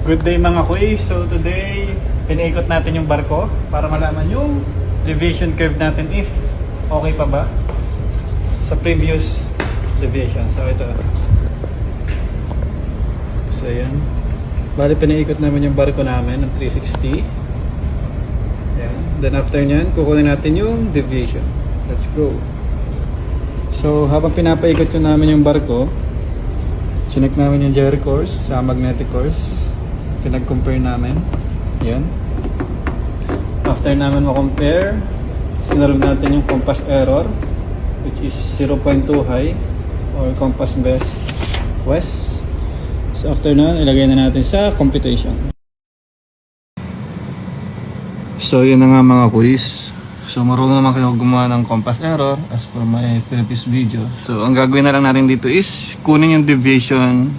Good day mga kuis. So today, pinaikot natin yung barko para malaman yung deviation curve natin if okay pa ba sa previous deviation. So ito. So yan. Bali pinaikot namin yung barko namin ng 360. Yan. Then after nyan, kukunin natin yung deviation. Let's go. So habang pinapaikot yun namin yung barko, chinek namin yung gyro course sa magnetic course. Pinag-compare namin. Yan. After namin ma-compare, sinalve natin yung compass error, which is 0.2 high or compass best west. So after na, ilagay na natin sa computation. So yun na nga mga quiz. So marunong naman kayo gumawa ng compass error as per my previous video. So ang gagawin na lang natin dito is kunin yung deviation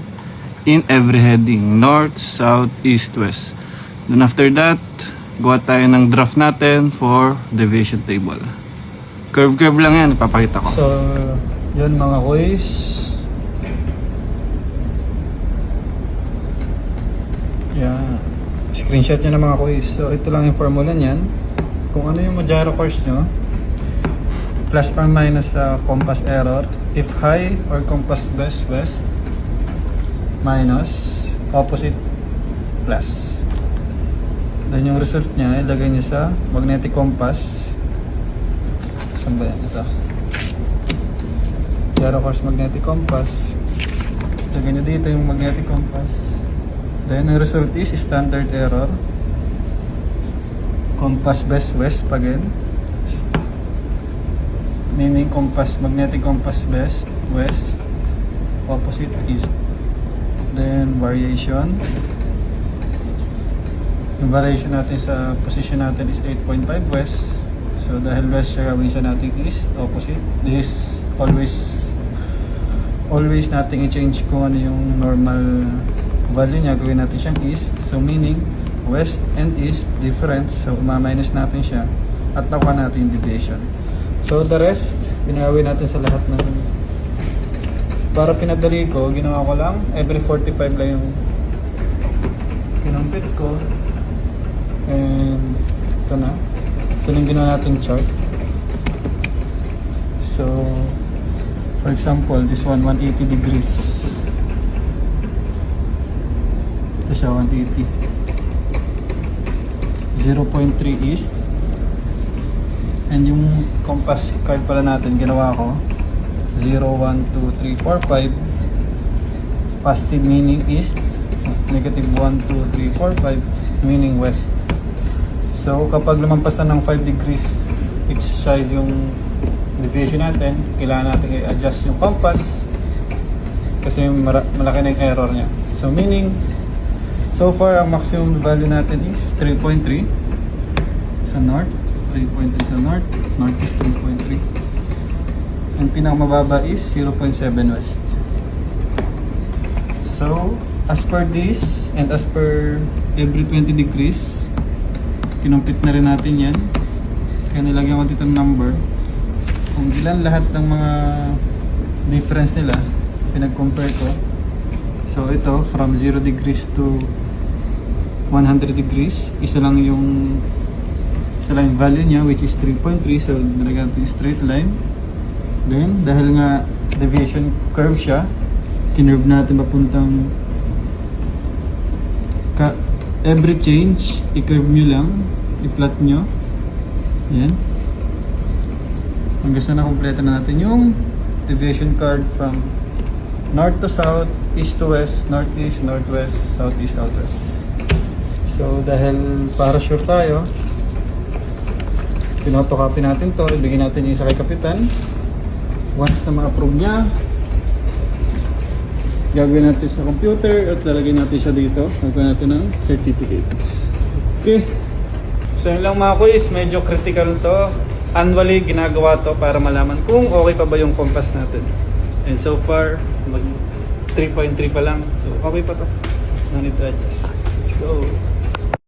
in every heading, north, south, east, west. Then after that, gawa tayo ng draft natin for deviation table. Curve lang yan, ipapakita ko. So yun mga quiz. Yeah. Screenshot nyo na mga quiz. So ito lang yung formula nyan. Kung ano yung gyro course nyo, plus or minus sa compass error, if high or compass best west, minus opposite plus. Then yung result niya, ilagay niyo sa magnetic compass. Saan ba yan? Isa. Gyro course magnetic compass. Ilagay niyo dito yung magnetic compass. Then yung result is standard error. Compass best west again. Meaning compass, magnetic compass best west, opposite east. Then variation. Yung variation natin sa position natin is 8.5 west. So dahil west siya, gawin siya natin east, opposite. This always natin i-change kung ano yung normal value niya, gawin natin siyang east. So meaning west and east difference. So ma-minus natin siya at nakuha natin yung deviation. So the rest, binawin natin sa lahat ng, para pinadali ko, ginawa ko lang every 45 lang yung kinumpit ko. And ito na, ito yung ginawa natin chart. So for example, this one 180 degrees. Ito siya 180. 0.3 east. And yung compass card pala natin, ginawa ko 0, 1, 2, 3, 4, 5. Positive meaning east, negative 1, 2, 3, 4, 5 meaning west. So kapag lumampas na ng 5 degrees each side yung deviation natin, kailangan natin i-adjust yung compass kasi malaki na yung error nya. So meaning, so far ang maximum value natin is 3.3 sa north, 3.3 sa north, north is 3.3. Ang pinakamababa is 0.7 west. So, as per this, and as per every 20 degrees, kinumpit na rin natin yan. Kaya nilagyan ko dito ng number. Kung ilan lahat ng mga difference nila, pinag-compare ko. So, ito, from 0 degrees to 100 degrees, isa lang yung value niya, which is 3.3. So, nilagyan natin straight line. Then, dahil nga deviation curve siya, kinurve natin papuntang every change, i-curve nyo lang, i-plot nyo. Yan. Hanggang sa na-complete na natin yung deviation curve from north to south, east to west, northeast, northwest, southeast, southwest. So, dahil para sure tayo, pinotocopy natin to, ibigay natin yung isa kay Kapitan. Once na ma-approve niya, gagawin natin sa computer at lalagay natin siya dito. Gagawin natin ng certificate. Okay. So yun lang mga quiz, medyo critical to. Annually ginagawa to para malaman kung okay pa ba yung compass natin. And so far, mag 3.3 pa lang. So okay pa to. No need to adjust. Let's go.